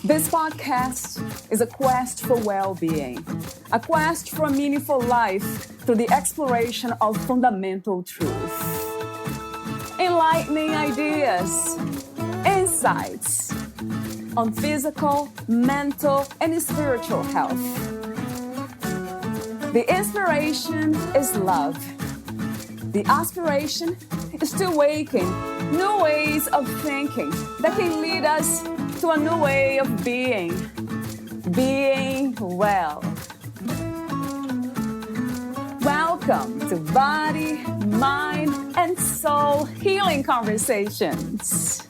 This podcast is a quest for well-being, a quest for a meaningful life through the exploration of fundamental truth. Enlightening ideas, insights on physical, mental, and spiritual health. The inspiration is love. The aspiration is to awaken new ways of thinking that can lead us to a new way of being well. Welcome to Body, Mind, and Soul Healing Conversations.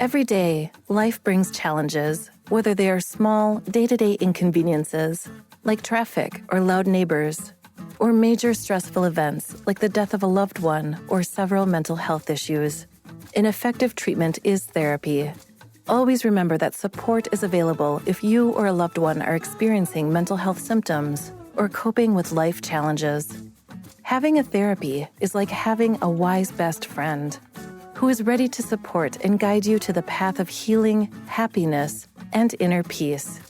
Every day, life brings challenges, whether they are small, day-to-day inconveniences, like traffic or loud neighbors, or major stressful events like the death of a loved one or several mental health issues. An effective treatment is therapy. Always remember that support is available if you or a loved one are experiencing mental health symptoms or coping with life challenges. Having a therapy is like having a wise best friend who is ready to support and guide you to the path of healing, happiness, and inner peace.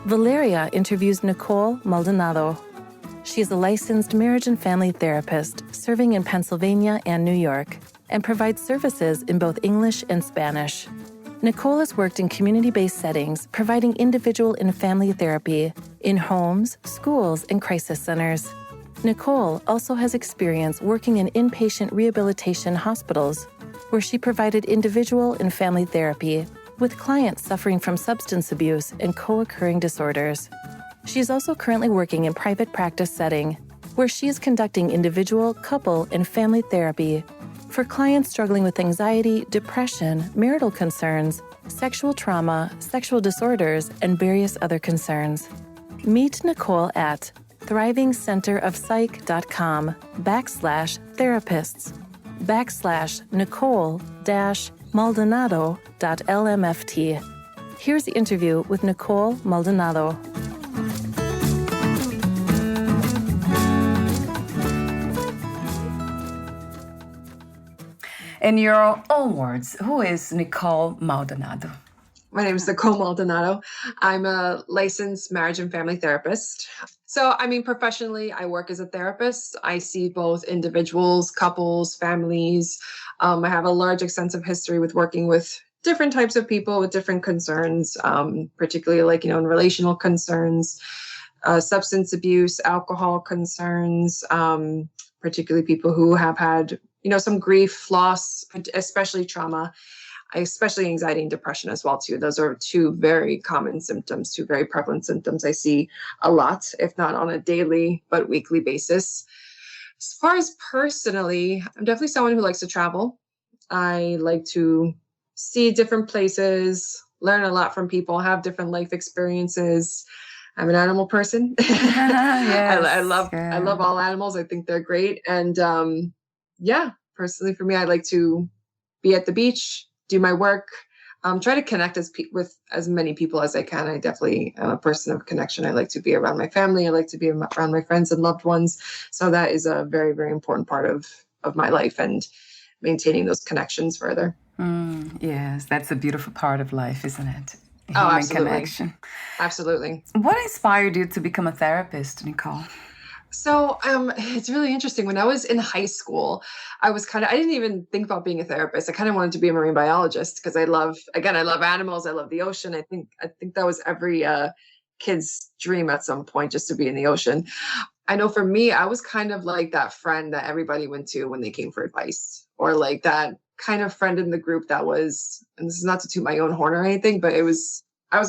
Valeria interviews Nicole Maldonado. She is a licensed marriage and family therapist serving in Pennsylvania and New York and provides services in both English and Spanish. Nicole has worked in community-based settings, providing individual and family therapy in homes, schools, and crisis centers. Nicole also has experience working in inpatient rehabilitation hospitals, where she provided individual and family therapy with clients suffering from substance abuse and co-occurring disorders. She is also currently working in private practice setting, where she is conducting individual, couple, and family therapy for clients struggling with anxiety, depression, marital concerns, sexual trauma, sexual disorders, and various other concerns. Meet Nicole at thrivingcenterofpsych.com/therapists/Nicole-Maldonado.lmft. Here's the interview with Nicole Maldonado. In your own words, who is Nicole Maldonado? My name is Nicole Maldonado. I'm a licensed marriage and family therapist. So, professionally, I work as a therapist. I see both individuals, couples, families. I have a large, extensive history with working with different types of people with different concerns, particularly in relational concerns, substance abuse, alcohol concerns, particularly people who have had, some grief, loss, especially trauma. Especially anxiety and depression as well, too. Those are two very common symptoms, two very prevalent symptoms I see a lot, if not on a daily, but weekly basis. As far as personally, I'm definitely someone who likes to travel. I like to see different places, learn a lot from people, have different life experiences. I'm an animal person. Yes, I love all animals. I think they're great. And personally for me, I like to be at the beach, do my work, try to connect with as many people as I can. I definitely am a person of connection. I like to be around my family. I like to be around my friends and loved ones. So that is a very, very important part of my life and maintaining those connections further. Yes, that's a beautiful part of life, isn't it? Human absolutely. Connection. Absolutely. What inspired you to become a therapist, Nicole? So it's really interesting. When I was in high school, I didn't even think about being a therapist. I kind of wanted to be a marine biologist because I love animals. I love the ocean. I think that was every kid's dream at some point, just to be in the ocean. I know for me, I was kind of like that friend that everybody went to when they came for advice, or like that kind of friend in the group that was, and this is not to toot my own horn or anything, but I was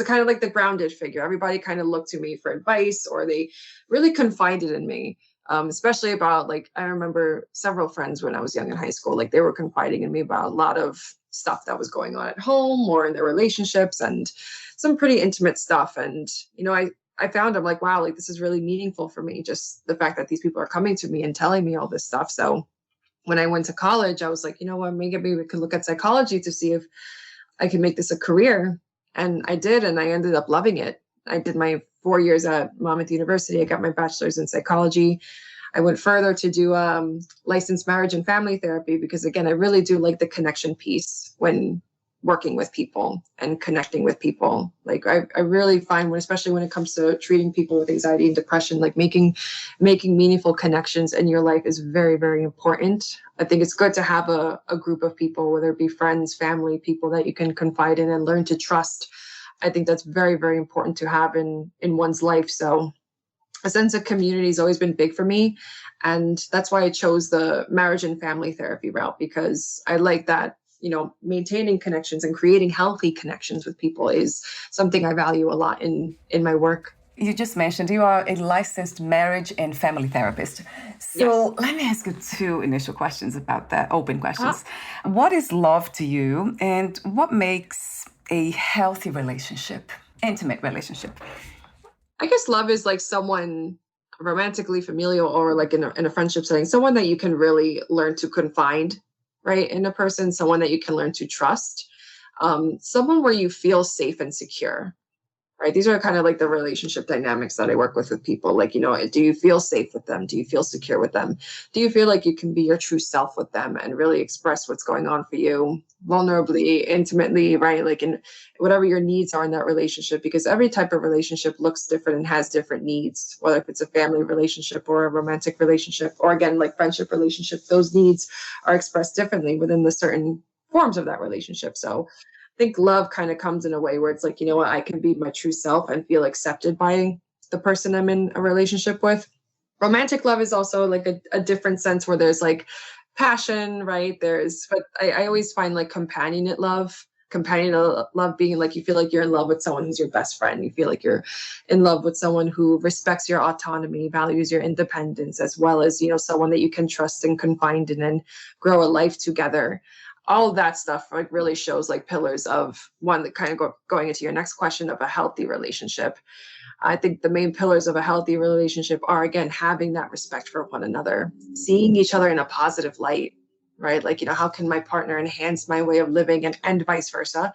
kind of like the grounded figure. Everybody kind of looked to me for advice, or they really confided in me, especially about, I remember several friends when I was young in high school, they were confiding in me about a lot of stuff that was going on at home or in their relationships and some pretty intimate stuff. And, I found I'm like, wow, this is really meaningful for me. Just the fact that these people are coming to me and telling me all this stuff. So when I went to college, I was like, maybe we could look at psychology to see if I could make this a career. And I did, and I ended up loving it. I did my 4 years at Monmouth University. I got my bachelor's in psychology. I went further to do licensed marriage and family therapy because, again, I really do like the connection piece when working with people and connecting with people. Like I really find when, especially when it comes to treating people with anxiety and depression, like making meaningful connections in your life is very, very important. I think it's good to have a group of people, whether it be friends, family, people that you can confide in and learn to trust. I think that's very, very important to have in one's life. So a sense of community has always been big for me. And that's why I chose the marriage and family therapy route, because I like that, maintaining connections and creating healthy connections with people is something I value a lot in my work. You just mentioned you are a licensed marriage and family therapist. So Yes. let me ask you two initial questions about that, open questions. What is love to you, and what makes a healthy relationship, intimate relationship? I guess love is like someone romantically, familial, or like in a friendship setting, someone that you can really learn to confide, right, in a person, someone that you can learn to trust, someone where you feel safe and secure, right? These are kind of like the relationship dynamics that I work with people. Like, do you feel safe with them? Do you feel secure with them? Do you feel like you can be your true self with them and really express what's going on for you vulnerably, intimately, right? Like in whatever your needs are in that relationship, because every type of relationship looks different and has different needs, whether if it's a family relationship or a romantic relationship, or again, like friendship relationship, those needs are expressed differently within the certain forms of that relationship. So I think love kind of comes in a way where it's like, what, I can be my true self and feel accepted by the person I'm in a relationship with. Romantic love is also like a different sense where there's like passion, right? But I always find like companionate love being like, you feel like you're in love with someone who's your best friend. You feel like you're in love with someone who respects your autonomy, values your independence, as well as, someone that you can trust and confide in and grow a life together. All of that stuff like really shows like pillars of one that kind of going into your next question of a healthy relationship. I think the main pillars of a healthy relationship are, again, having that respect for one another, seeing each other in a positive light, right? Like, how can my partner enhance my way of living and vice versa?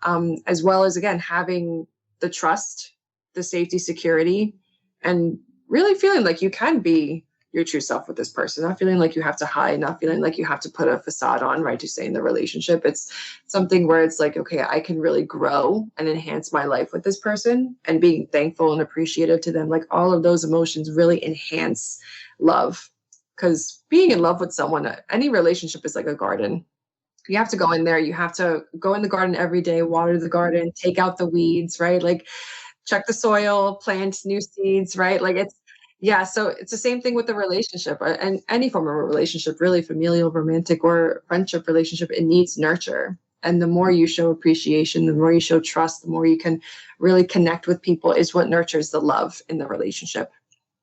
As well as, again, having the trust, the safety, security, and really feeling like you can be your true self with this person, not feeling like you have to hide, not feeling like you have to put a facade on, right, to stay in the relationship. It's something where it's like, okay, I can really grow and enhance my life with this person, and being thankful and appreciative to them. Like all of those emotions really enhance love, because being in love with someone, any relationship is like a garden. You have to go in there, you have to go in the garden every day, water the garden, take out the weeds, right? Like check the soil, plant new seeds, right? So it's the same thing with the relationship, and any form of a relationship, really familial, romantic, or friendship relationship. It needs nurture. And the more you show appreciation, the more you show trust, the more you can really connect with people is what nurtures the love in the relationship.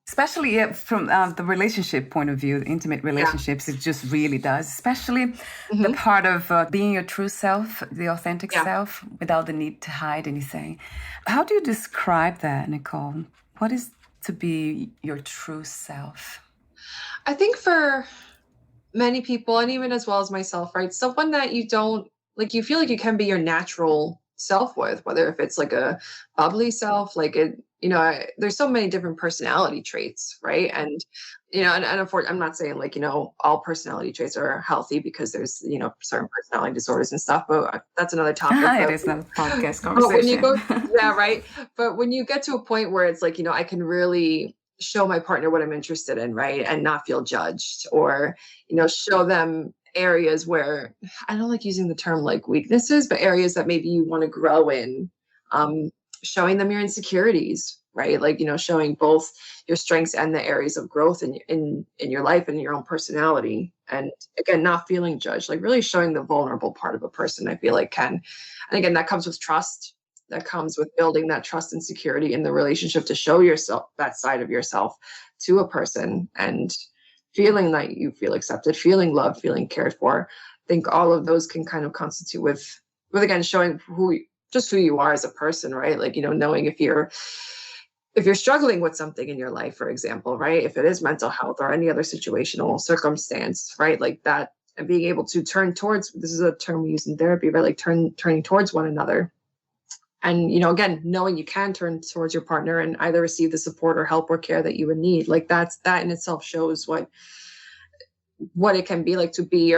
Especially from the relationship point of view, the intimate relationships, It just really does. Especially the part of being your true self, the authentic self, without the need to hide anything. How do you describe that, Nicole? What is to be your true self? I think for many people, and even as well as myself, right, someone that you don't like, you feel like you can be your natural self with, whether if it's like a bubbly self, like it, there's so many different personality traits, right? And and I'm not saying like all personality traits are healthy, because there's certain personality disorders and stuff, but that's another topic. It is a podcast conversation. But when you go, right. But when you get to a point where it's like I can really show my partner what I'm interested in, right, and not feel judged, or show them areas where, I don't like using the term like weaknesses, but areas that maybe you want to grow in. Showing them your insecurities, right? Like, showing both your strengths and the areas of growth in your life and your own personality. And again, not feeling judged, like really showing the vulnerable part of a person, I feel like can. And again, that comes with trust. That comes with building that trust and security in the relationship to show yourself, that side of yourself, to a person, and feeling that you feel accepted, feeling loved, feeling cared for. I think all of those can kind of constitute with again, showing who you are as a person, right? Like, knowing if you're struggling with something in your life, for example, right? If it is mental health or any other situational circumstance, right? Like that, and being able to turn towards, this is a term we use in therapy, right? Like turning towards one another And, again, knowing you can turn towards your partner and either receive the support or help or care that you would need, like that in itself shows what it can be like to be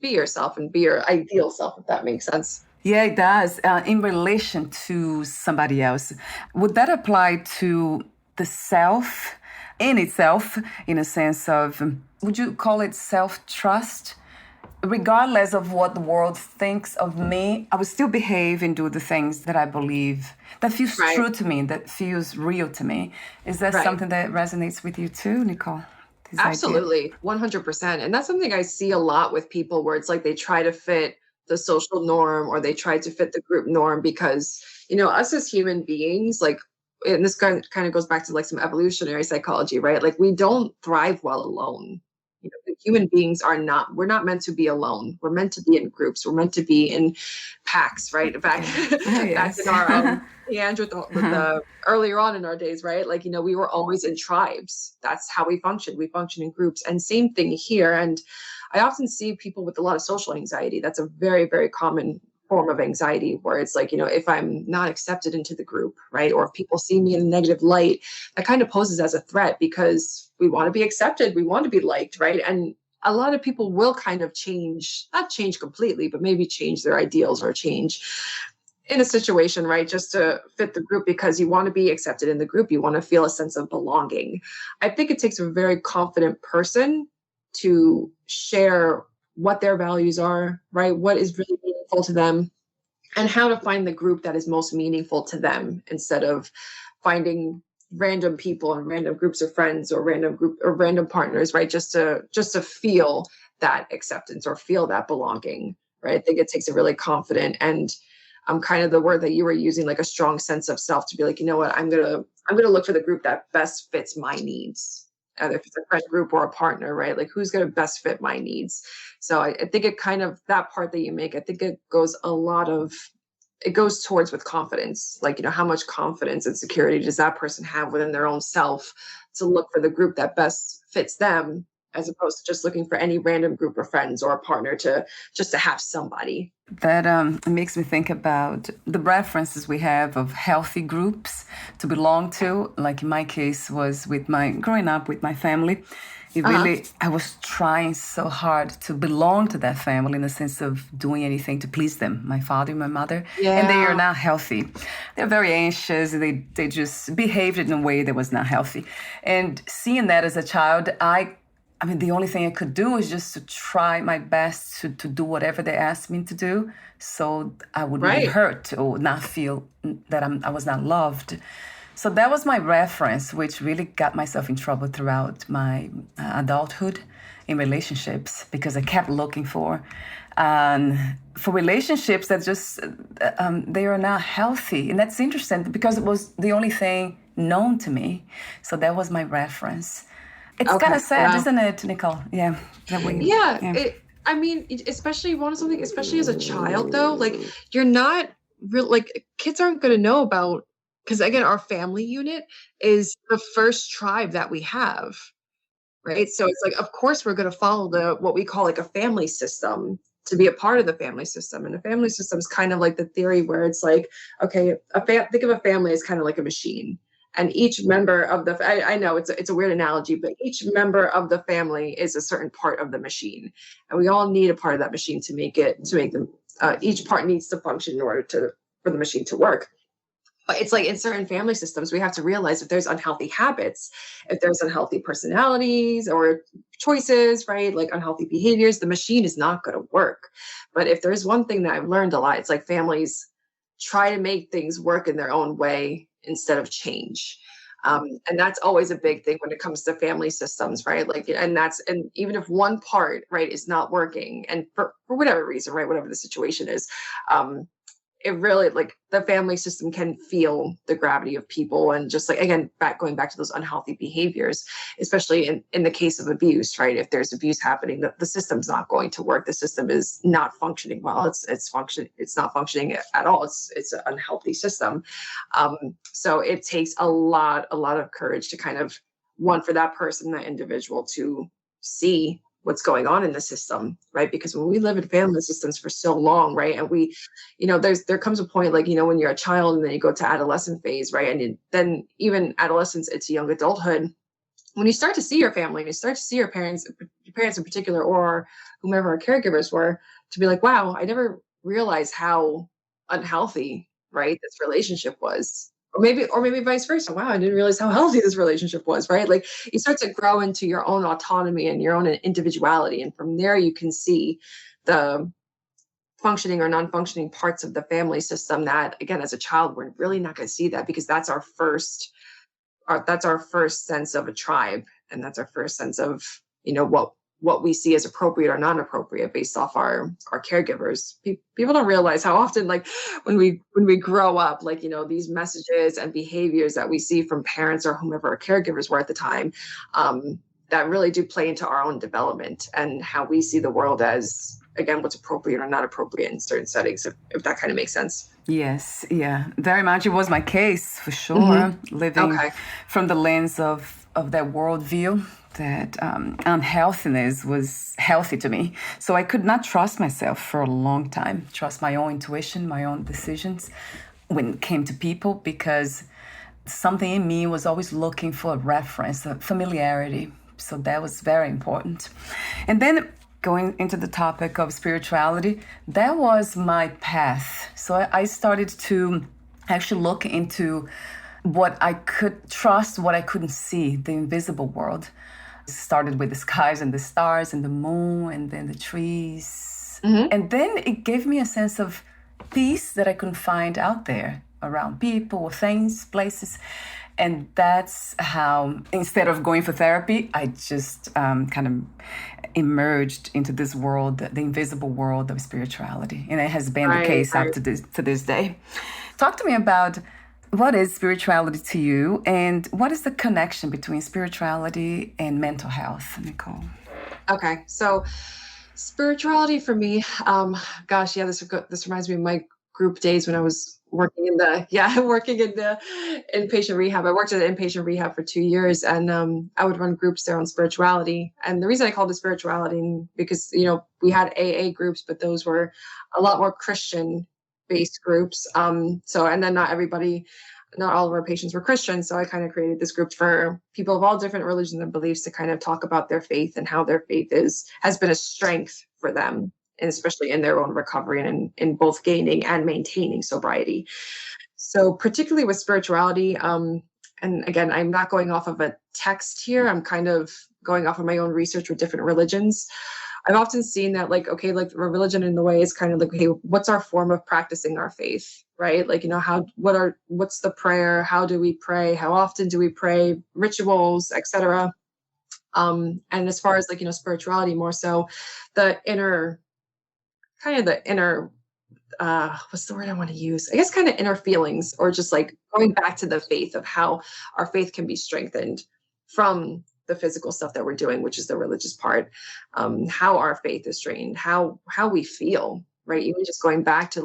yourself and be your ideal self, if that makes sense. Yeah, it does. In relation to somebody else, would that apply to the self in itself, in a sense of, would you call it self-trust? Regardless of what the world thinks of me, I will still behave and do the things that I believe, that feels true to me, that feels real to me. Is that something that resonates with you too, Nicole? Absolutely, 100%. And that's something I see a lot with people where it's like they try to fit the social norm or they try to fit the group norm because, us as human beings, like, and this kind of goes back to like some evolutionary psychology, right? Like we don't thrive well alone. Human beings we're not meant to be alone. We're meant to be in groups. We're meant to be in packs, right? Back in our earlier on in our days, right? Like, we were always in tribes. That's how we function. We function in groups. And same thing here. And I often see people with a lot of social anxiety. That's a very, very common form of anxiety where it's like, if I'm not accepted into the group, right? Or if people see me in a negative light, that kind of poses as a threat because we want to be accepted. We want to be liked, right? And a lot of people will kind of not change completely, but maybe change their ideals or change in a situation, right? Just to fit the group because you want to be accepted in the group. You want to feel a sense of belonging. I think it takes a very confident person to share what their values are, right? What is really meaningful to them and how to find the group that is most meaningful to them instead of finding random people and random groups of friends or random partners, right? Just to feel that acceptance or feel that belonging, right? I think it takes a really confident and kind of the word that you were using, like a strong sense of self to be like, you know what, I'm gonna look for the group that best fits my needs. Either if it's a friend group or a partner, right? Like who's going to best fit my needs. So I think it kind of, that part that you make, I think it goes towards with confidence. Like, how much confidence and security does that person have within their own self to look for the group that best fits them, as opposed to just looking for any random group of friends or a partner to have somebody. That makes me think about the references we have of healthy groups to belong to. Like in my case was growing up with my family. I was trying so hard to belong to that family in the sense of doing anything to please them, my father and my mother. Yeah. And they are not healthy. They're very anxious. They just behaved in a way that was not healthy. And seeing that as a child, I mean, the only thing I could do is just to try my best to do whatever they asked me to do so I wouldn't be hurt or not feel that I was not loved. So that was my reference, which really got myself in trouble throughout my adulthood in relationships because I kept looking for relationships that just, they are not healthy. And that's interesting because it was the only thing known to me. So that was my reference. It's kind of sad, isn't it, Nicole? Yeah. I mean, especially as a child, though, like you're not real, like kids aren't going to know about, because again, our family unit is the first tribe that we have, right? So it's like, of course, we're going to follow what we call like a family system to be a part of the family system. And the family system is kind of like the theory where it's like, okay, think of a family as kind of like a machine. And each member of I know it's a weird analogy, but each member of the family is a certain part of the machine. And we all need a part of that machine to make them, each part needs to function in order for the machine to work. But it's like in certain family systems, we have to realize if there's unhealthy habits, if there's unhealthy personalities or choices, right? Like unhealthy behaviors, the machine is not going to work. But if there's one thing that I've learned a lot, it's like families try to make things work in their own way instead of change. And that's always a big thing when it comes to family systems, right? Like, and even if one part, right, is not working and for whatever reason, right, whatever the situation is, it really, like, the family system can feel the gravity of people. And just like, again, going back to those unhealthy behaviors, especially in the case of abuse, right? If there's abuse happening, the system's not going to work. The system is not functioning well. It's not functioning at all. It's an unhealthy system. So it takes a lot of courage to kind of, one, for that person, that individual to see what's going on in the system, right? Because when we live in family systems for so long, right, and we, there comes a point, like, when you're a child and then you go to adolescent phase, right, and then even adolescence into young adulthood, when you start to see your family and you start to see your parents in particular, or whomever our caregivers were, to be like, wow, I never realized how unhealthy, right, this relationship was. Or maybe vice versa. Wow, I didn't realize how healthy this relationship was, right? Like, you start to grow into your own autonomy and your own individuality. And from there, you can see the functioning or non-functioning parts of the family system that, again, as a child, we're really not going to see that, because that's our first sense of a tribe. And that's our first sense of, what we see as appropriate or non-appropriate based off our caregivers. People don't realize how often, like, when we grow up, like, these messages and behaviors that we see from parents or whomever our caregivers were at the time, that really do play into our own development and how we see the world as, again, what's appropriate or not appropriate in certain settings, if that kind of makes sense. Yes, yeah, very much. It was my case, for sure, living from the lens of that worldview, that unhealthiness was healthy to me. So I could not trust myself for a long time, trust my own intuition, my own decisions when it came to people, because something in me was always looking for a reference, a familiarity. So that was very important. And then going into the topic of spirituality, that was my path. So I started to actually look into what I could trust, what I couldn't see, the invisible world. Started with the skies and the stars and the moon and then the trees. And then it gave me a sense of peace that I couldn't find out there around people, things, places. And that's how, instead of going for therapy, I just kind of emerged into this world, the invisible world of spirituality. And it has been the case up to this day. Talk to me about, what is spirituality to you, and what is the connection between spirituality and mental health, Nicole? Okay, so spirituality for me, this reminds me of my group days when I was working in the inpatient rehab. I worked at an inpatient rehab for 2 years, and I would run groups there on spirituality. And the reason I called it spirituality, because we had AA groups, but those were a lot more Christian-based groups. And then not all of our patients were Christians. So I kind of created this group for people of all different religions and beliefs to kind of talk about their faith and how their faith has been a strength for them, and especially in their own recovery and in both gaining and maintaining sobriety. So particularly with spirituality, and again, I'm not going off of a text here. I'm kind of going off of my own research with different religions. I've often seen that, like a religion in the way is kind of like, okay, what's our form of practicing our faith, right? Like, what's the prayer? How do we pray? How often do we pray? Rituals, etc. And as far as spirituality, more so the inner, what's the word I want to use? I guess kind of inner feelings, or just like going back to the faith of how our faith can be strengthened from the physical stuff that we're doing, which is the religious part, how our faith is trained, how we feel, right? Even just going back to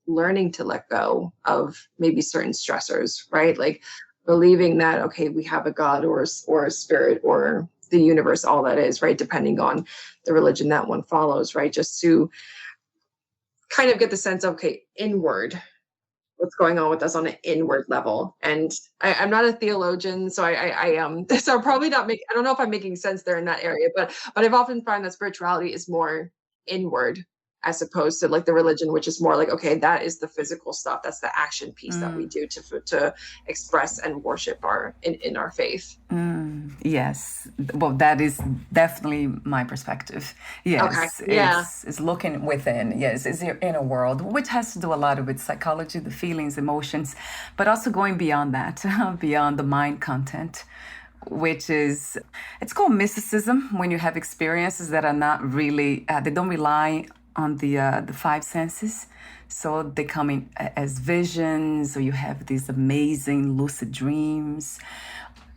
learning to let go of maybe certain stressors, right? Like believing that, okay, we have a God or a spirit or the universe, all that is, right? Depending on the religion that one follows, right? Just to kind of get the sense of, okay, inward, what's going on with us on an inward level. And I'm not a theologian, so so I'm probably not I don't know if I'm making sense there in that area, but I've often found that spirituality is more inward, as opposed to like the religion, which is more like, okay, that is the physical stuff. That's the action piece that we do to express and worship in our faith. Yes. Well, that is definitely my perspective. Yes. Okay. Yeah. It's looking within. Yes. It's your inner world, which has to do a lot with psychology, the feelings, emotions, but also going beyond that, beyond the mind content, which is, it's called mysticism when you have experiences that are not really, they don't rely on the five senses. So they come in as visions, or you have these amazing lucid dreams,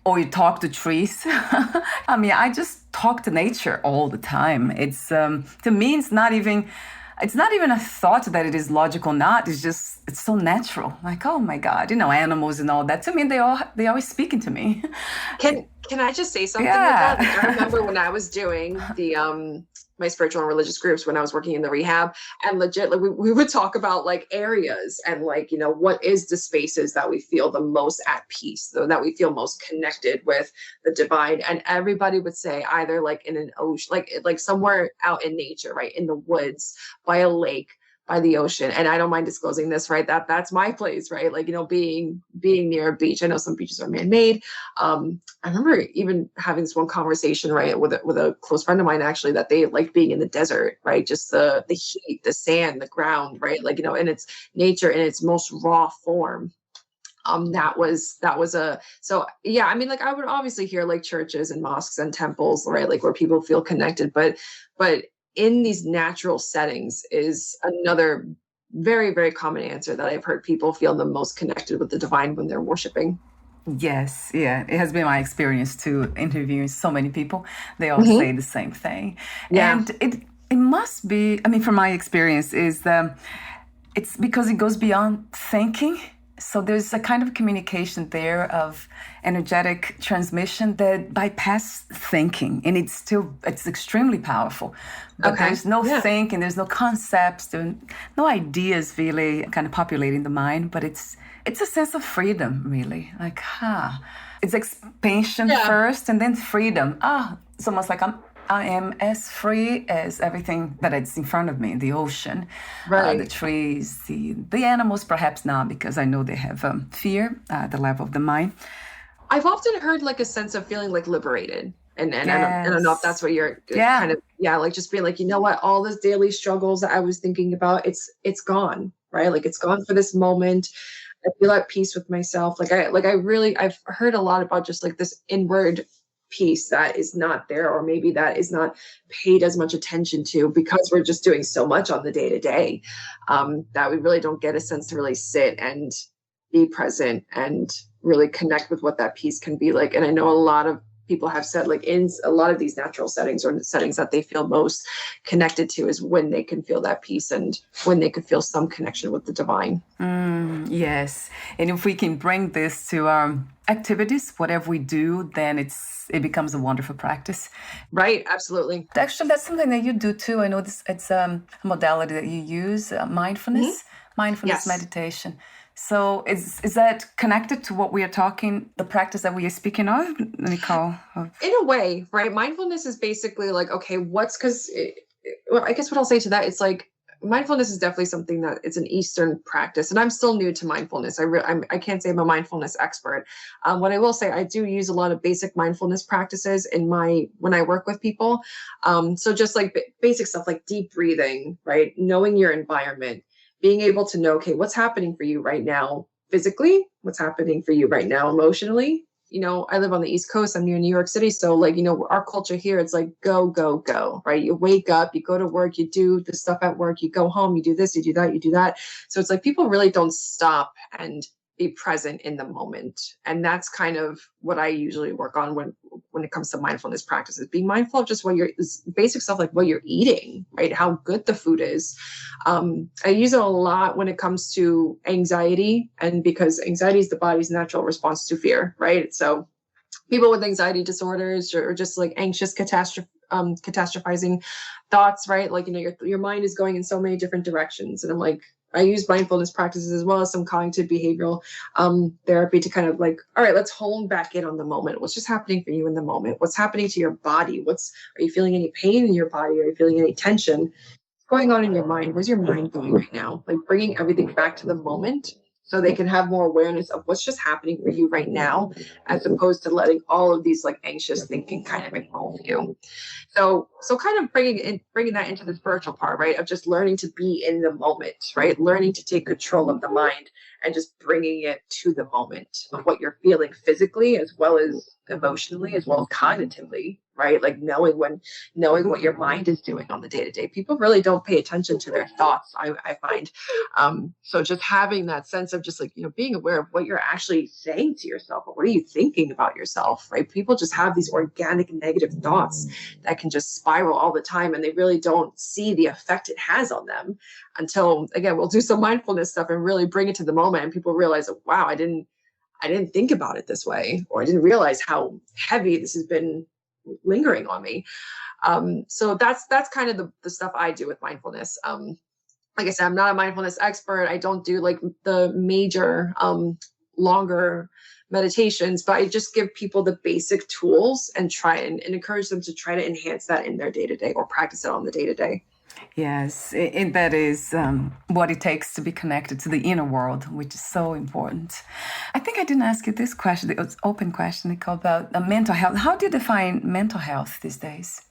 or you talk to trees. I mean, I just talk to nature all the time. It's to me, it's not even a thought that it is logical, not. It's so natural. Like, oh my God, animals and all that. To me, they always speaking to me. Can Can I just say something with Yeah. that? Like, I remember when I was doing the my spiritual and religious groups when I was working in the rehab, and legit, like we would talk about like areas and like, you know, what is the spaces that we feel the most at peace, though, that we feel most connected with the divine. And everybody would say either like in an ocean, like somewhere out in nature, right? In the woods, by a lake, by the ocean. And I don't mind disclosing this, right? That's my place, right? Like, you know, being near a beach. I know some beaches are man-made. I remember even having this one conversation, right, with a close friend of mine, actually, that they like being in the desert, right? Just the heat, the sand, the ground, right? Like, you know, and it's nature in its most raw form. That was so yeah, I mean, like I would obviously hear like churches and mosques and temples, right? Like where people feel connected, but in these natural settings is another very, very common answer that I've heard people feel the most connected with the divine when they're worshiping. Yes, yeah, it has been my experience too, interviewing so many people. They all Mm-hmm. say the same thing, Yeah. and it must be. I mean, from my experience, is it's because it goes beyond thinking. So there's a kind of communication there of energetic transmission that bypass thinking, and it's extremely powerful. But Okay. there's no Yeah. thinking, there's no concepts, no ideas really kind of populating the mind. But it's a sense of freedom, really. Like, it's expansion Yeah. first, and then freedom. It's almost like I am as free as everything that is in front of me, the ocean, Right. the trees, the animals, perhaps not, because I know they have fear at the level of the mind. I've often heard like a sense of feeling like liberated. And I don't know if that's what you're Yeah. kind of, yeah, like just being like, you know what, all this daily struggles that I was thinking about, it's gone, right? Like it's gone for this moment. I feel at peace with myself. I've heard a lot about just like this inward piece that is not there, or maybe that is not paid as much attention to because we're just doing so much on the day to day, that we really don't get a sense to really sit and be present and really connect with what that piece can be like. And I know a lot of people have said, like, in a lot of these natural settings or settings that they feel most connected to is when they can feel that peace and when they could feel some connection with the divine. Yes, and if we can bring this to our activities, whatever we do, then it becomes a wonderful practice. Right, absolutely. Actually, that's something that you do too. I know it's a modality that you use, mindfulness, Yes. meditation. So is that connected to what we are talking, the practice that we are speaking of, Nicole? In a way, right? Mindfulness is basically like, okay, I guess what I'll say to that, it's like, mindfulness is definitely something that it's an Eastern practice, and I'm still new to mindfulness. I can't say I'm a mindfulness expert. What I will say, I do use a lot of basic mindfulness practices when I work with people. So just like basic stuff like deep breathing, right? Knowing your environment, being able to know, okay, what's happening for you right now physically, what's happening for you right now emotionally. You know, I live on the East Coast. I'm near New York City. So like, you know, our culture here, it's like, go, go, go, right? You wake up, you go to work, you do the stuff at work, you go home, you do this, you do that, you do that. So it's like people really don't stop and be present in the moment. And that's kind of what I usually work on when it comes to mindfulness practices, being mindful of just basic stuff like what you're eating, right? How good the food is. I use it a lot when it comes to anxiety, and because anxiety is the body's natural response to fear, right? So people with anxiety disorders or just like anxious catastrophizing thoughts, right? Like, you know, your mind is going in so many different directions. And I'm like, I use mindfulness practices as well as some cognitive behavioral therapy to kind of like, all right, let's hone back in on the moment. What's just happening for you in the moment? What's happening to your body? Are you feeling any pain in your body? Are you feeling any tension? What's going on in your mind? Where's your mind going right now? Like bringing everything back to the moment so they can have more awareness of what's just happening for you right now, as opposed to letting all of these like anxious thinking kind of engulf you. So kind of bringing that into the spiritual part, right? Of just learning to be in the moment, right? Learning to take control of the mind and just bringing it to the moment of what you're feeling physically, as well as emotionally, as well as cognitively, right? Like knowing what your mind is doing on the day to day. People really don't pay attention to their thoughts, I find. So just having that sense of just like, you know, being aware of what you're actually saying to yourself, or what are you thinking about yourself, right? People just have these organic negative thoughts that can just spiral all the time, and they really don't see the effect it has on them until, again, we'll do some mindfulness stuff and really bring it to the moment, and people realize, wow, I didn't I didn't think about it this way, or I didn't realize how heavy this has been lingering on me. So that's kind of the stuff I do with mindfulness. Like I said, I'm not a mindfulness expert. I don't do like the major, longer meditations, but I just give people the basic tools and try and encourage them to try to enhance that in their day-to-day or practice it on the day-to-day. Yes, that is what it takes to be connected to the inner world, which is so important. I think I didn't ask you this question, the open question, Nicole, about mental health. How do you define mental health these days?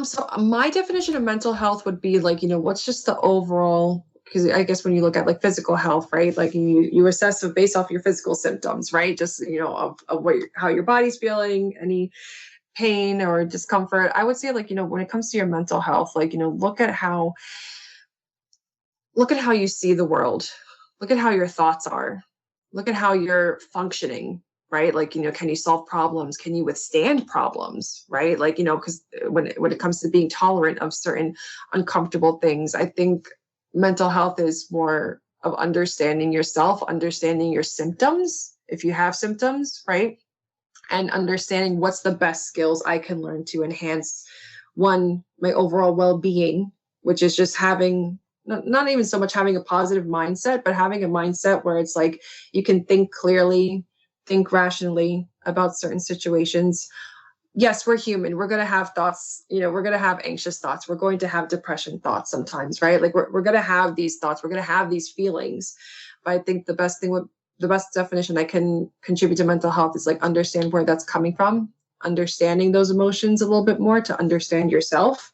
So my definition of mental health would be like, what's just the overall, because I guess when you look at like physical health, right, like you assess it based off your physical symptoms, right, just of how your body's feeling, any pain or discomfort. I would say like, when it comes to your mental health, like, look at how you see the world, look at how your thoughts are, look at how you're functioning, right? Like, can you solve problems? Can you withstand problems, right? Like, because when it comes to being tolerant of certain uncomfortable things, I think mental health is more of understanding yourself, understanding your symptoms, if you have symptoms, right? And understanding what's the best skills I can learn to enhance my overall well-being, which is just having not even so much having a positive mindset, but having a mindset where it's like you can think clearly, think rationally about certain situations. Yes, we're human. We're going to have thoughts, we're going to have anxious thoughts. We're going to have depression thoughts sometimes, right? Like we're going to have these thoughts. We're going to have these feelings. But I think the best definition I can contribute to mental health is like understand where that's coming from, understanding those emotions a little bit more to understand yourself.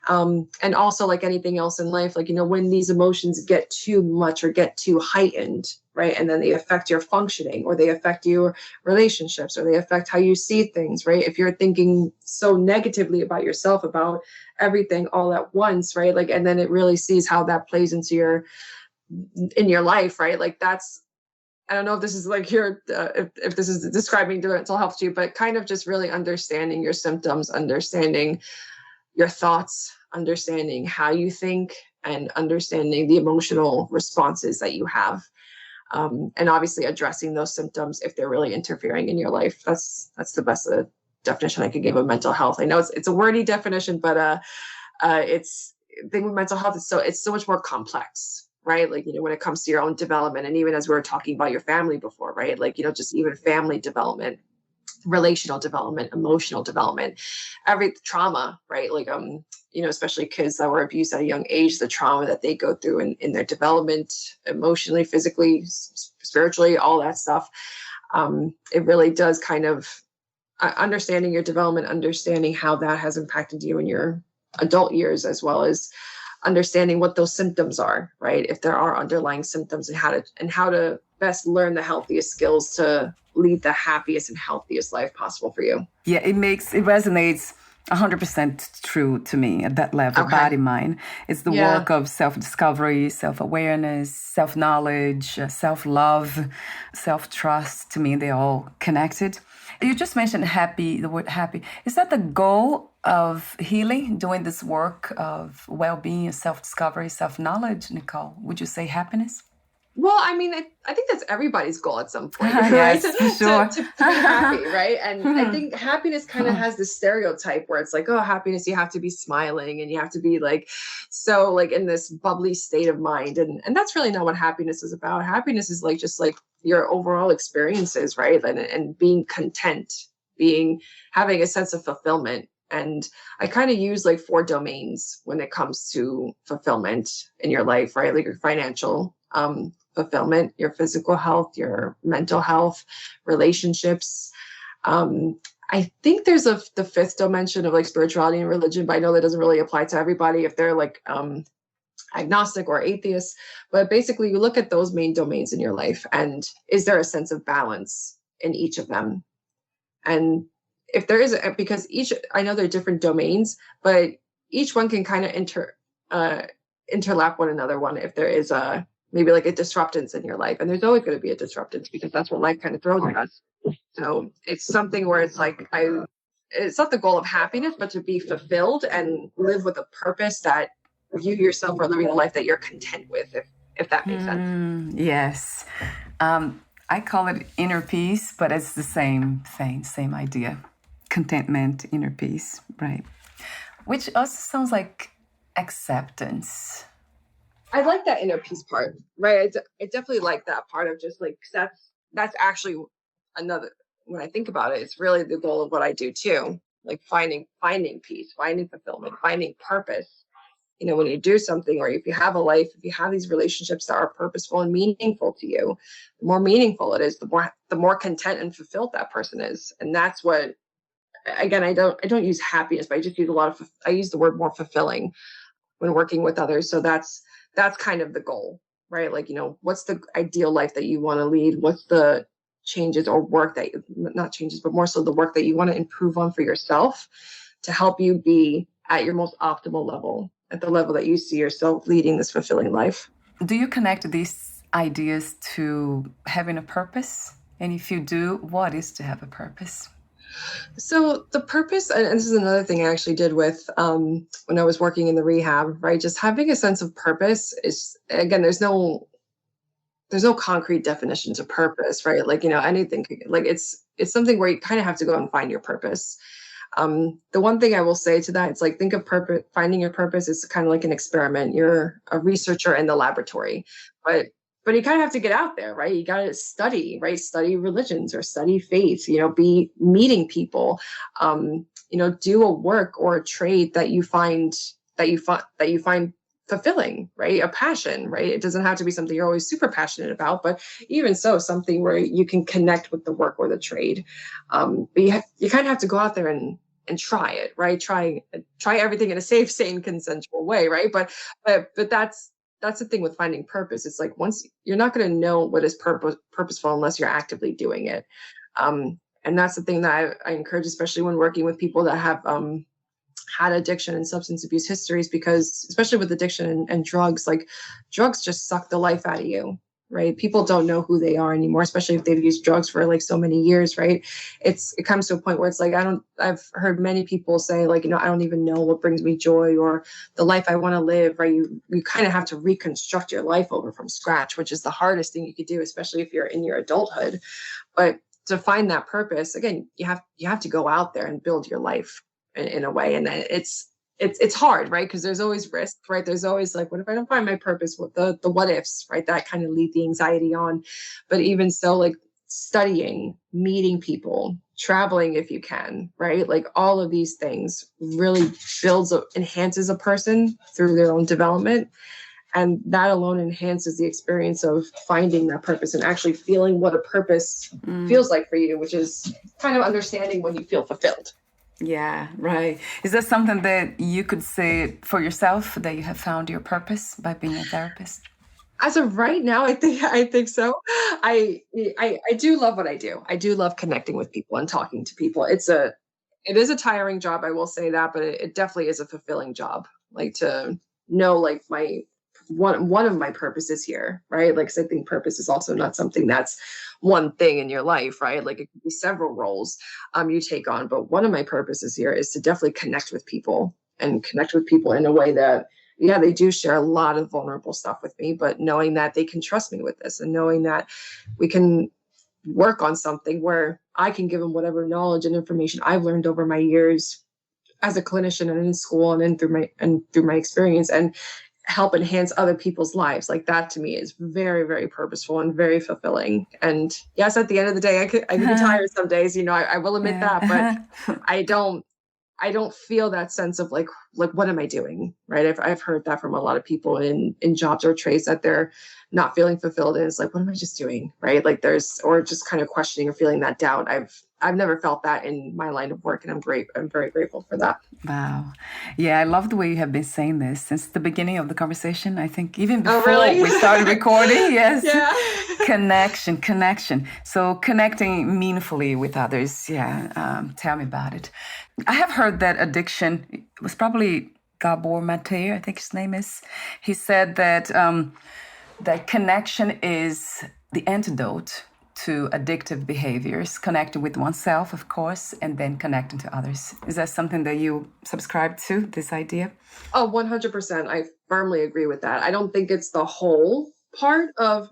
And also like anything else in life, like, when these emotions get too much or get too heightened, right? And then they affect your functioning, or they affect your relationships, or they affect how you see things, right? If you're thinking so negatively about yourself, about everything all at once, right? Like, and then it really sees how that plays into in your life, right? Like I don't know if this is like if this is describing the mental health to you, but kind of just really understanding your symptoms, understanding your thoughts, understanding how you think, and understanding the emotional responses that you have. And obviously addressing those symptoms if they're really interfering in your life. That's the best definition I could give of mental health. I know it's a wordy definition, but it's the thing with mental health is it's so much more complex, right? Like, when it comes to your own development, and even as we were talking about your family before, right? Like, just even family development, relational development, emotional development, every trauma, right? Like, especially kids that were abused at a young age, the trauma that they go through in their development, emotionally, physically, spiritually, all that stuff. It really does kind of understanding your development, understanding how that has impacted you in your adult years, as well as understanding what those symptoms are, right? If there are underlying symptoms, and how to best learn the healthiest skills to lead the happiest and healthiest life possible for you. Yeah, it resonates 100% true to me at that level, Okay. body, mind. It's the work of self-discovery, self-awareness, self-knowledge, self-love, self-trust. To me, they're all connected. You just mentioned the word happy. Is that the goal of healing, doing this work of well-being, self-discovery, self-knowledge, Nicole? Would you say happiness? Well, I mean, I think that's everybody's goal at some point, right? Yes, for sure. to be happy, right? And I think happiness kind of has this stereotype where it's like, oh, happiness, you have to be smiling and you have to be like, so like in this bubbly state of mind. And that's really not what happiness is about. Happiness is like, just like your overall experiences, right? And being content, having a sense of fulfillment. And I kind of use like 4 domains when it comes to fulfillment in your life, right? Like your financial, fulfillment, your physical health, your mental health, relationships. I think there's the 5th dimension of like spirituality and religion, but I know that doesn't really apply to everybody if they're like agnostic or atheist. But basically, you look at those main domains in your life, and is there a sense of balance in each of them? And if there is, because I know they're different domains, but each one can kind of interlap one another. If there is maybe like a disruptance in your life, and there's always going to be a disruptance because that's what life kind of throws at us. So it's something where it's like it's not the goal of happiness, but to be fulfilled and live with a purpose that you yourself are living a life that you're content with, if that makes sense. Yes. I call it inner peace, but it's the same thing, same idea. Contentment, inner peace, right? Which also sounds like acceptance. I like that inner peace part, right? I definitely like that part of just like, 'cause that's actually another, when I think about it, it's really the goal of what I do too. Like finding peace, finding fulfillment, finding purpose. You know, when you do something, or if you have a life, if you have these relationships that are purposeful and meaningful to you, the more meaningful it is, the more content and fulfilled that person is. And that's what, again, I don't use happiness, but I just use I use the word more fulfilling when working with others. So that's kind of the goal, right? Like, you know, what's the ideal life that you want to lead? What's the changes or work that not changes, but more so the work that you want to improve on for yourself to help you be at your most optimal level, at the level that you see yourself leading this fulfilling life. Do you connect these ideas to having a purpose? And if you do, what is to have a purpose? So the purpose, and this is another thing I actually did with when I was working in the rehab, right? Just having a sense of purpose is, again, there's no concrete definition to purpose, right? Like, you know, anything, like it's something where you kind of have to go and find your purpose. The one thing I will say to that, it's like, think of purpose, finding your purpose is kind of like an experiment. You're a researcher in the laboratory, but you kind of have to get out there, right? You got to study, right? Study religions or study faith, you know, be meeting people, you know, do a work or a trade that you find fulfilling, right? A passion, right? It doesn't have to be something you're always super passionate about, but even so, something where you can connect with the work or the trade. But you kind of have to go out there and try it, right? Try everything in a safe, sane, consensual way, right? But that's the thing with finding purpose. It's like, once you're not going to know what is purposeful unless you're actively doing it. And that's the thing that I encourage, especially when working with people that have had addiction and substance abuse histories, because especially with addiction and drugs, like drugs just suck the life out of you, right? People don't know who they are anymore, especially if they've used drugs for like so many years, right? It comes to a point where it's like, I've heard many people say, like, you know, I don't even know what brings me joy or the life I want to live, right? You kind of have to reconstruct your life over from scratch, which is the hardest thing you could do, especially if you're in your adulthood. But to find that purpose, again, you have to go out there and build your life in a way. And it's hard, right? Because there's always risk, right? There's always like, what if I don't find my purpose? What the what ifs, right? That kind of lead the anxiety on. But even so, like studying, meeting people, traveling if you can, right? Like all of these things really enhances a person through their own development. And that alone enhances the experience of finding that purpose and actually feeling what a purpose feels like for you, which is kind of understanding when you feel fulfilled. Yeah, right. Is that something that you could say for yourself, that you have found your purpose by being a therapist? As of right now, I think so. I do love what I do. I do love connecting with people and talking to people. It is a tiring job, I will say that, but it definitely is a fulfilling job. Like to know, like one of my purposes here, right? Like, 'cause I think purpose is also not something that's one thing in your life, right? Like it could be several roles you take on, but one of my purposes here is to definitely connect with people in a way that, yeah, they do share a lot of vulnerable stuff with me, but knowing that they can trust me with this and knowing that we can work on something where I can give them whatever knowledge and information I've learned over my years as a clinician and in school and through my experience, and help enhance other people's lives. Like that to me is very, very purposeful and very fulfilling. And yes, at the end of the day, I could be tired some days, you know, I will admit that, but I don't feel that sense of like, what am I doing? Right. I've heard that from a lot of people in jobs or trades that they're not feeling fulfilled. And it's like, what am I just doing? Right. Like or just kind of questioning or feeling that doubt. I've never felt that in my line of work, and I'm very grateful for that. Wow. Yeah, I love the way you have been saying this since the beginning of the conversation. I think even before we started recording. Yes. Yeah. Connection. So connecting meaningfully with others. Yeah. Tell me about it. I have heard that addiction was probably Gabor Mate, I think his name is. He said that that connection is the antidote to addictive behaviors, connecting with oneself, of course, and then connecting to others. Is that something that you subscribe to, this idea? Oh, 100%. I firmly agree with that. I don't think it's the whole part of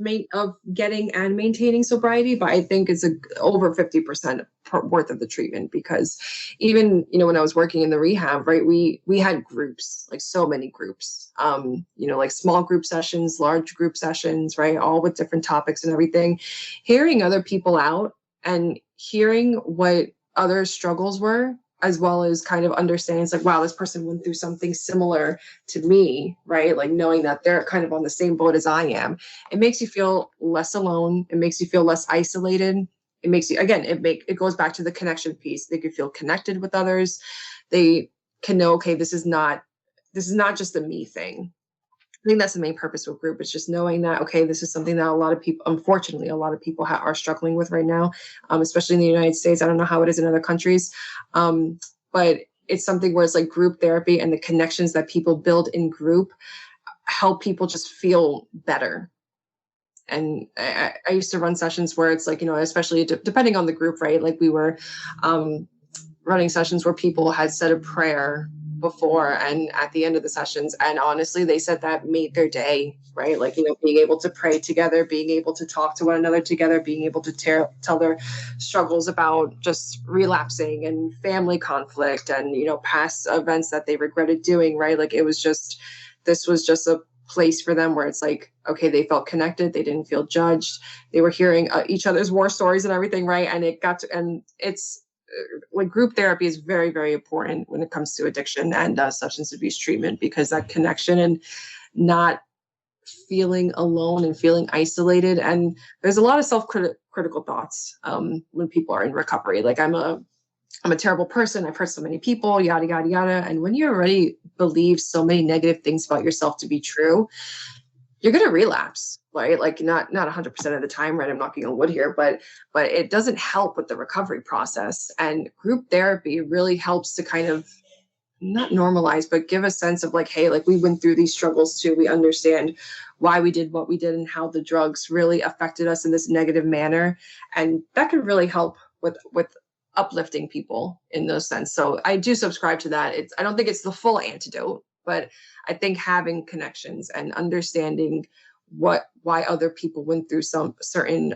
getting and maintaining sobriety, but I think it's over 50% worth of the treatment, because even, when I was working in the rehab, right, we had groups, like so many groups, like small group sessions, large group sessions, right, all with different topics and everything. Hearing other people out and hearing what other struggles were, as well as kind of understanding, it's like, wow, this person went through something similar to me, right? Like knowing that they're kind of on the same boat as I am. It makes you feel less alone. It makes you feel less isolated. It makes you, again, it goes back to the connection piece. They can feel connected with others. They can know, okay, this is not just a me thing. I think that's the main purpose of a group. It's just knowing that, okay, this is something that unfortunately, a lot of people are struggling with right now, especially in the United States. I don't know how it is in other countries, but it's something where it's like group therapy and the connections that people build in group help people just feel better. And I used to run sessions where it's like, especially depending on the group, right? Like we were running sessions where people had said a prayer before and at the end of the sessions, and honestly they said that made their day, right? Like, being able to pray together, being able to talk to one another together, being able to tell their struggles about just relapsing and family conflict and past events that they regretted doing, right? Like this was just a place for them where it's like, okay, they felt connected, they didn't feel judged, they were hearing each other's war stories and everything, right? And it's like group therapy is very, very important when it comes to addiction and substance abuse treatment, because that connection and not feeling alone and feeling isolated. And there's a lot of self-critical thoughts when people are in recovery. Like I'm a terrible person. I've hurt so many people, yada, yada, yada. And when you already believe so many negative things about yourself to be true, you're going to relapse, right? Like not 100% of the time, right? I'm knocking on wood here, but it doesn't help with the recovery process. And group therapy really helps to kind of not normalize, but give a sense of like, hey, like we went through these struggles too. We understand why we did what we did and how the drugs really affected us in this negative manner. And that can really help with uplifting people in those sense. So I do subscribe to that. I don't think it's the full antidote, but I think having connections and understanding why other people went through some certain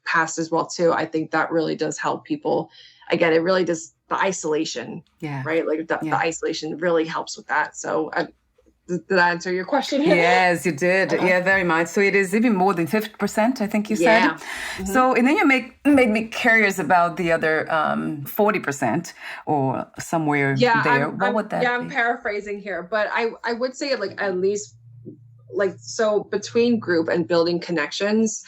past as well too, I think that really does help people. Again, it really does, the isolation, right? Like the isolation really helps with that. So did that answer your question? Yes, you did. Yeah, very much. So it is even more than 50%, I think you said. Yeah. Mm-hmm. So, and then you made me curious about the other 40% or somewhere there. What would that be? I'm paraphrasing here, but I would say like at least like, so between group and building connections,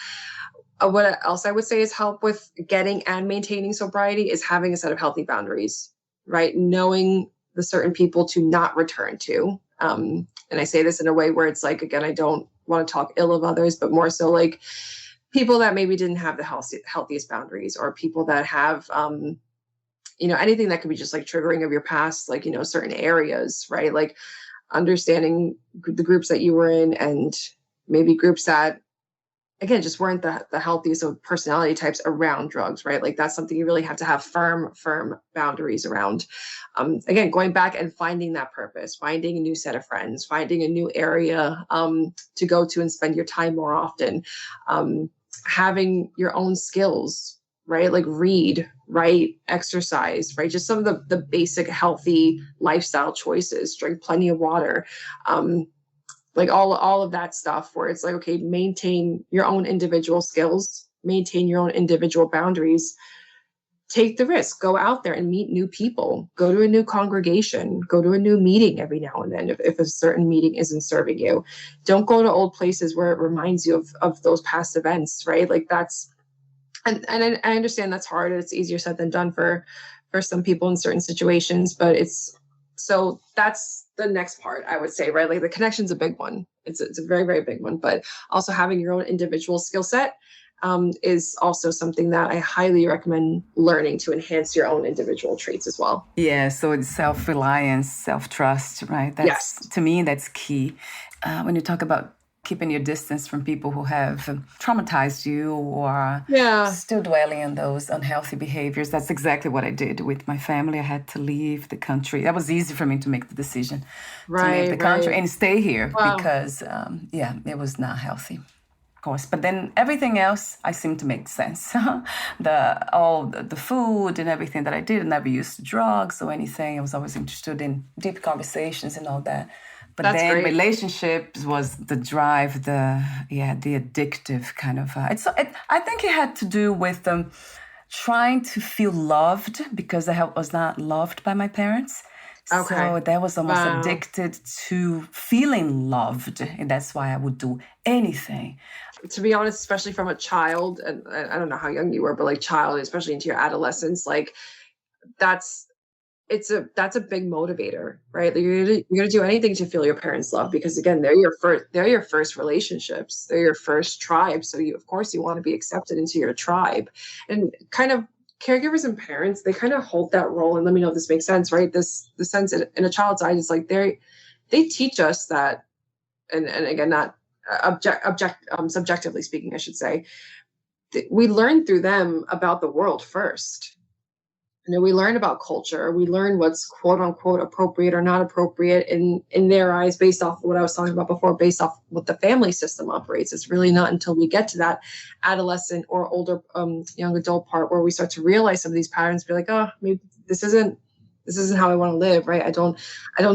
what else I would say is help with getting and maintaining sobriety is having a set of healthy boundaries, right? Knowing the certain people to not return to. And I say this in a way where it's like, again, I don't want to talk ill of others, but more so like people that maybe didn't have the healthiest boundaries, or people that have, anything that could be just like triggering of your past, like, certain areas, right? Like understanding the groups that you were in, and maybe groups that, again, just weren't the healthiest of personality types around drugs, right? Like that's something you really have to have firm boundaries around. Again, going back and finding that purpose, finding a new set of friends, finding a new area to go to and spend your time more often, having your own skills, right? Like read, write, exercise, right? Just some of the basic healthy lifestyle choices, drink plenty of water, like all of that stuff where it's like, okay, maintain your own individual skills, maintain your own individual boundaries, take the risk, go out there and meet new people, go to a new congregation, go to a new meeting every now and then if a certain meeting isn't serving you. Don't go to old places where it reminds you of those past events, right? Like that's, and I understand that's hard. It's easier said than done for some people in certain situations, but so that's the next part, I would say, right? Like the connection's a big one. It's a very, very big one, but also having your own individual skill set is also something that I highly recommend learning to enhance your own individual traits as well. Yeah, so it's self-reliance, self-trust, right? Yes. To me, that's key. When you talk about keeping your distance from people who have traumatized you or still dwelling on those unhealthy behaviors. That's exactly what I did with my family. I had to leave the country. That was easy for me to make the decision to leave the country and stay here because, it was not healthy. course. But then everything else, I seem to make sense. the food and everything that I did, I never used drugs or anything. I was always interested in deep conversations and all that. But That's then great. Relationships was the drive, the addictive kind of. I think it had to do with trying to feel loved because I was not loved by my parents. Okay. So that was almost addicted to feeling loved. And that's why I would do anything. To be honest, especially from a child, and I don't know how young you were, but like child, especially into your adolescence, like that's a big motivator, right? Like you're gonna do anything to feel your parents' love because again, they're your first relationships, they're your first tribe. So of course you want to be accepted into your tribe, and kind of caregivers and parents, they kind of hold that role. And let me know if this makes sense, right? The sense in a child's eyes is like they teach us that, and again, not subjectively speaking, I should say, we learn through them about the world first. And then we learn about culture. We learn what's quote unquote appropriate or not appropriate in their eyes based off what I was talking about before, based off what the family system operates. It's really not until we get to that adolescent or older young adult part where we start to realize some of these patterns, be like, oh, maybe this isn't how I want to live, right? I don't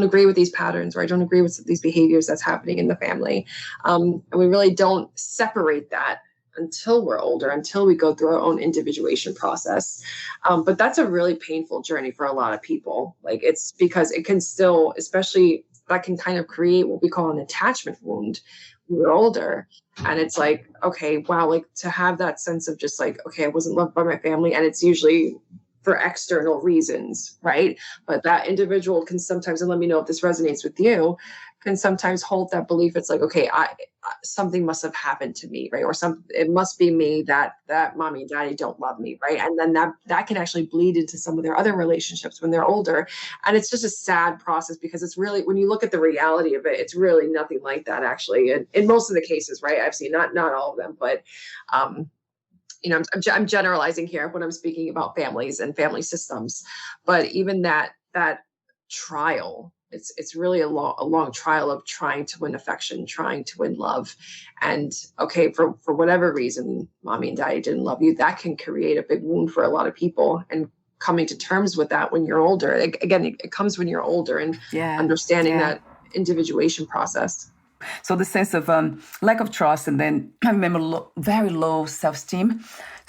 agree with these patterns, or I don't agree with these behaviors that's happening in the family. And we really don't separate that until we're older, until we go through our own individuation process. But that's a really painful journey for a lot of people. Like it's because it can still, especially that can kind of create what we call an attachment wound when we're older. And it's like, okay, wow, like to have that sense of just like, okay, I wasn't loved by my family. And it's usually for external reasons, right? But that individual can sometimes, and let me know if this resonates with you, can sometimes hold that belief. It's like, okay, something must have happened to me, right? Or it must be me that mommy and daddy don't love me, right? And then that can actually bleed into some of their other relationships when they're older. And it's just a sad process because it's really, when you look at the reality of it, it's really nothing like that actually. And in most of the cases, right? I've seen not all of them, but I'm generalizing here when I'm speaking about families and family systems, but even that trial, it's really a long trial of trying to win affection, trying to win love. And okay, for whatever reason, mommy and daddy didn't love you, that can create a big wound for a lot of people. And coming to terms with that when you're older, it comes when you're older and understanding that individuation process. So the sense of lack of trust, and then I remember very low self-esteem.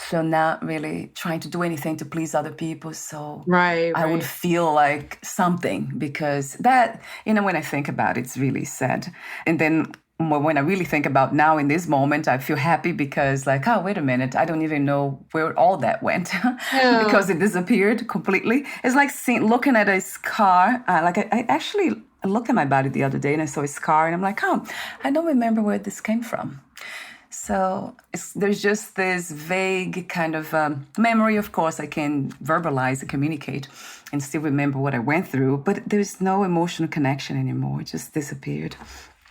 So not really trying to do anything to please other people. So I would feel like something because that, when I think about it, it's really sad. And then when I really think about now in this moment, I feel happy because like, oh, wait a minute, I don't even know where all that went because it disappeared completely. It's like looking at a scar. I actually looked at my body the other day and I saw a scar and I'm like, oh, I don't remember where this came from. So there's just this vague kind of memory. Of course, I can verbalize and communicate and still remember what I went through, but there's no emotional connection anymore. It just disappeared,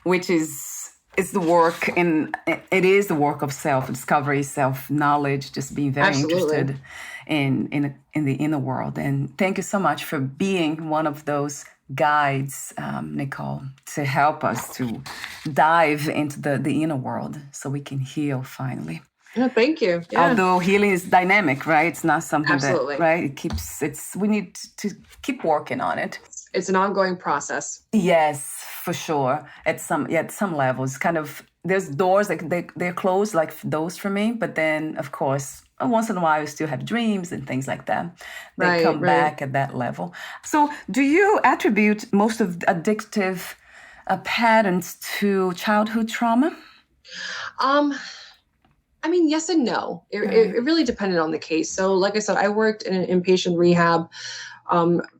which is the work, and it is the work of self-discovery, self-knowledge, just being very interested in the inner world. And thank you so much for being one of those guides, Nicole, to help us to dive into the inner world so we can heal finally. No, thank you. Yeah. Although healing is dynamic, right? It's not something Absolutely. that, right? We need to keep working on it. It's an ongoing process. Yes, for sure. At some levels, kind of, there's doors like they're closed, like those for me. But then, of course, once in a while, I still have dreams and things like that. They come back at that level. So do you attribute most of the addictive patterns to childhood trauma? I mean, yes and no. It really depended on the case. So like I said, I worked in an inpatient rehab.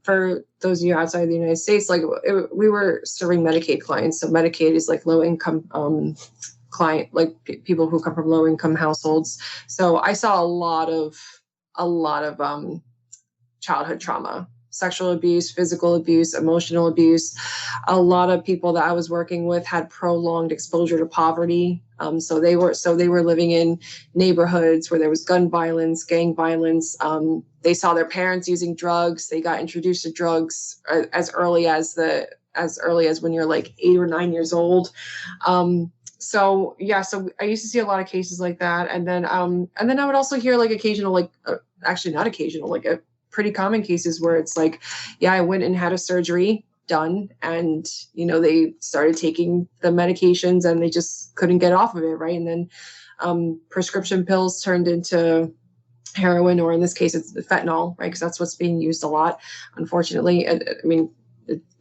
For those of you outside the United States, we were serving Medicaid clients. So Medicaid is like low income client, like people who come from low income households. So I saw a lot of childhood trauma, sexual abuse, physical abuse, emotional abuse. A lot of people that I was working with had prolonged exposure to poverty. So they were living in neighborhoods where there was gun violence, gang violence. They saw their parents using drugs. They got introduced to drugs as early as when you're like 8 or 9 years old. So yeah, so I used to see a lot of cases like that, and then I would also hear like occasional, like actually not occasional, like a pretty common cases where it's like, yeah, I went and had a surgery done, and they started taking the medications and they just couldn't get off of it, right? And then prescription pills turned into heroin, or in this case, it's fentanyl, right? Because that's what's being used a lot, unfortunately. I mean,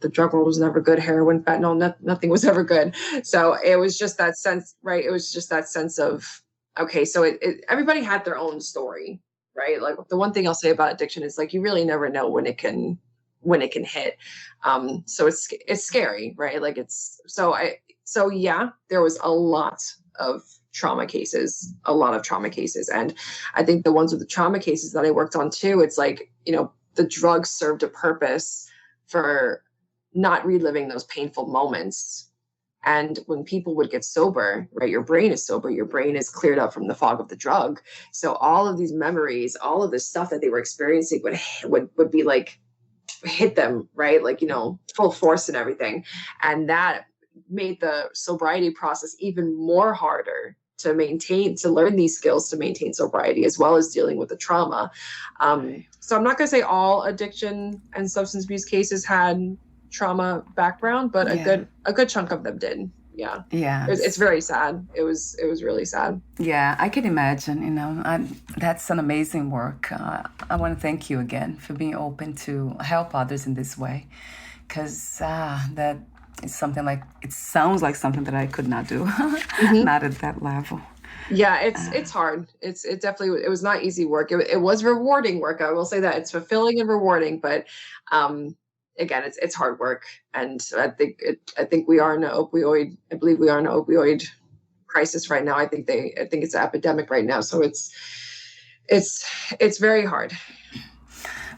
the drug world was never good. Heroin, fentanyl, nothing was ever good. So it was just that sense, right? It was just that sense of, okay, so everybody had their own story, right? Like the one thing I'll say about addiction is like, you really never know when it can hit. So it's scary, right? Like so yeah, there was a lot of trauma cases. And I think the ones with the trauma cases that I worked on too, it's like, the drugs served a purpose for not reliving those painful moments. And when people would get sober, right, your brain is sober, your brain is cleared up from the fog of the drug. So all of these memories, all of this stuff that they were experiencing would be like, hit them, right? Like, full force and everything. And that made the sobriety process even more harder to learn these skills to maintain sobriety, as well as dealing with the trauma. So I'm not going to say all addiction and substance abuse cases had trauma background, but a good chunk of them did. Yeah. Yeah. It's very sad. It was really sad. Yeah, I can imagine, that's an amazing work. I want to thank you again for being open to help others in this way, because that is something like, it sounds like something that I could not do, not at that level. Yeah, it's hard. It definitely, it was not easy work. It was rewarding work. I will say that it's fulfilling and rewarding, but again, it's hard work. And I think we are in an opioid. I believe we are in an opioid crisis right now. I think it's an epidemic right now. So it's very hard.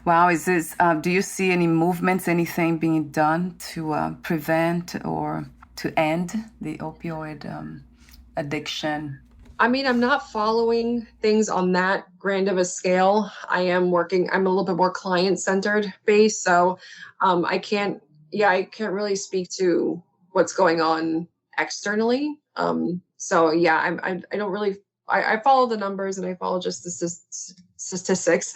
Wow. Is this, do you see any movements, anything being done to prevent or to end the opioid addiction? I mean, I'm not following things on that grand of a scale. I'm a little bit more client-centered based. So I can't really speak to what's going on externally. So yeah, I don't really, I follow the numbers and I follow just the statistics,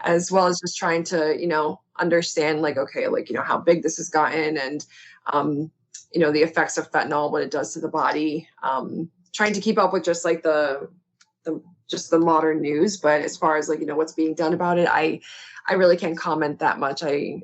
as well as just trying to, understand like, okay, like, how big this has gotten, and, the effects of fentanyl, what it does to the body. Trying to keep up with just like the modern news, but as far as like, what's being done about it, I really can't comment that much. I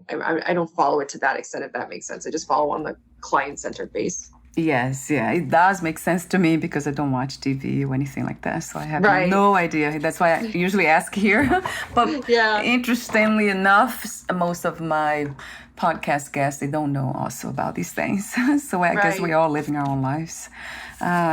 don't follow it to that extent, if that makes sense. I just follow on the client-centered base. Yes, yeah, it does make sense to me because I don't watch TV or anything like that, so I have no idea. That's why I usually ask here. But yeah, interestingly enough, most of my podcast guests, they don't know also about these things. So I guess we're all living our own lives,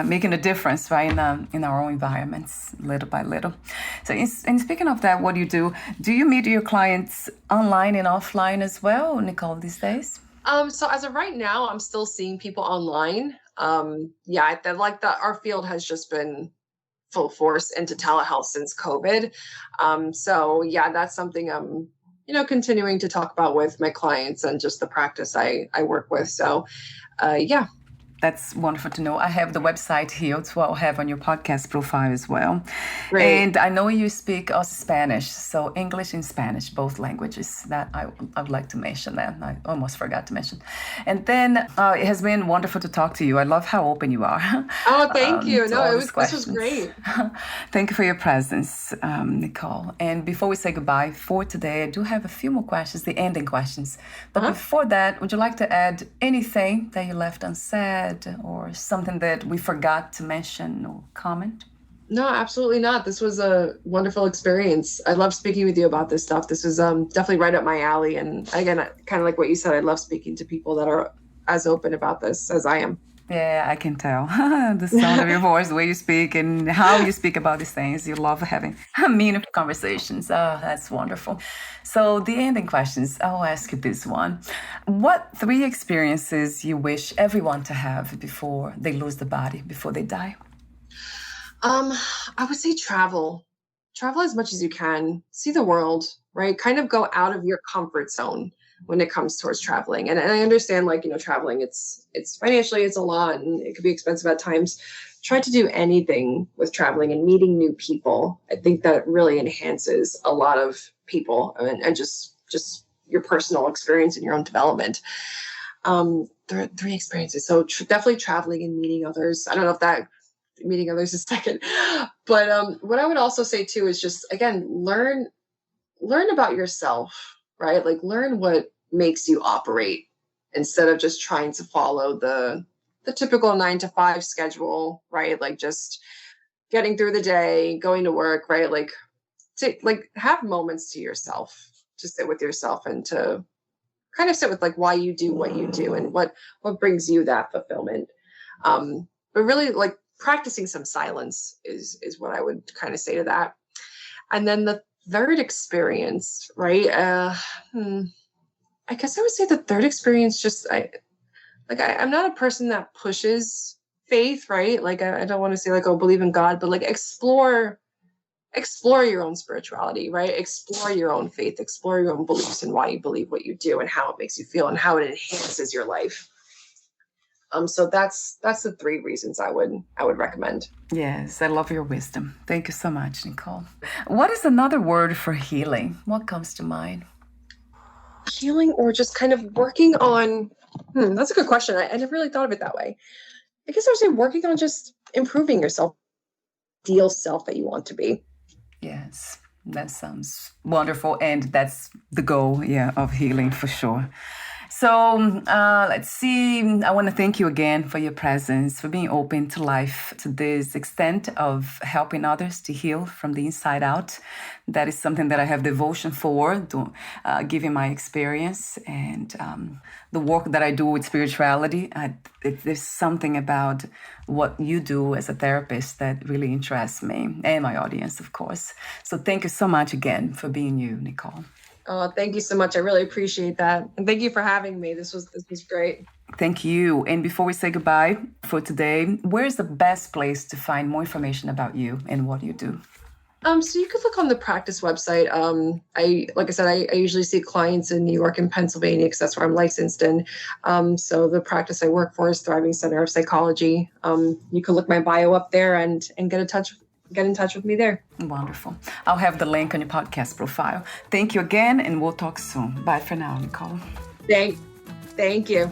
making a difference, right, in our own environments, little by little. So, and speaking of that, what do you meet your clients online and offline as well, Nicole, these days? So as of right now, I'm still seeing people online. Our field has just been full force into telehealth since COVID. So yeah, that's something I'm, continuing to talk about with my clients and just the practice I work with. So, yeah. That's wonderful to know. I have the website here, so I'll have on your podcast profile as well. Great. And I know you speak also Spanish, so English and Spanish, both languages. That I would like to mention that. I almost forgot to mention. And then it has been wonderful to talk to you. I love how open you are. Oh, thank you. No, this was great. Thank you for your presence, Nicole. And before we say goodbye for today, I do have a few more questions, the ending questions. But before that, would you like to add anything that you left unsaid, or something that we forgot to mention or comment? No, absolutely not. This was a wonderful experience. I love speaking with you about this stuff. This was definitely right up my alley. And again, kind of like what you said, I love speaking to people that are as open about this as I am. Yeah, I can tell. The sound of your voice, the way you speak, and how you speak about these things. You love having meaningful conversations. Oh, that's wonderful. So the ending questions, I'll ask you this one. What 3 experiences you wish everyone to have before they lose the body, before they die? I would say travel. Travel as much as you can. See the world, right? Kind of go out of your comfort zone. when it comes towards traveling. And I understand, like, traveling, it's financially, it's a lot and it could be expensive at times. Try to do anything with traveling and meeting new people. I think that really enhances a lot of people and just your personal experience and your own development. There are 3 experiences. So definitely traveling and meeting others. I don't know if that meeting others is second, but what I would also say too is just, again, learn about yourself, right? Like, learn what makes you operate instead of just trying to follow the typical 9-to-5 schedule, right? Like, just getting through the day, going to work, right? Like, to have moments to yourself, to sit with yourself and to kind of sit with like why you do what you do and what brings you that fulfillment. But really, like, practicing some silence is what I would kind of say to that. And then the third experience, right? I guess I would say the third experience, just I'm not a person that pushes faith, right? Like, I don't want to say like, oh, believe in God, but like explore your own spirituality, right? Explore your own faith, explore your own beliefs and why you believe what you do and how it makes you feel and how it enhances your life. So that's the 3 reasons I would recommend. Yes, I love your wisdom. Thank you so much, Nicole. What is another word for healing? What comes to mind? Healing, or just kind of working on, that's a good question. I never really thought of it that way. I guess I would say working on just improving yourself, ideal self that you want to be. Yes, that sounds wonderful. And that's the goal, of healing for sure. So let's see. I want to thank you again for your presence, for being open to life to this extent of helping others to heal from the inside out. That is something that I have devotion for, given my experience and the work that I do with spirituality. There's something about what you do as a therapist that really interests me and my audience, of course. So thank you so much again for being you, Nicole. Oh, thank you so much. I really appreciate that. And thank you for having me. This was great. Thank you. And before we say goodbye for today, where's the best place to find more information about you and what you do? So you could look on the practice website. I usually see clients in New York and Pennsylvania because that's where I'm licensed in. So the practice I work for is Thriving Center of Psychology. You can look my bio up there and get in touch with me there. Wonderful. I'll have the link on your podcast profile. Thank you again, and we'll talk soon. Bye for now, Nicole. Thank you.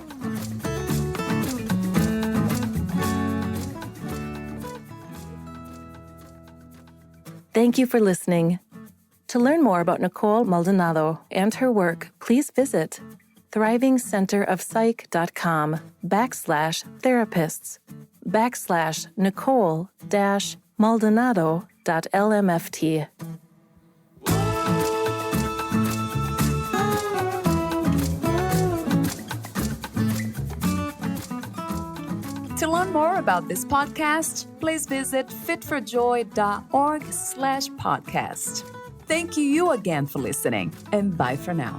Thank you for listening. To learn more about Nicole Maldonado and her work, please visit thrivingcenter.psych.com/therapists/Nicole-Maldonado.lmft. To learn more about this podcast, please visit fitforjoy.org/podcast. Thank you again for listening, and bye for now.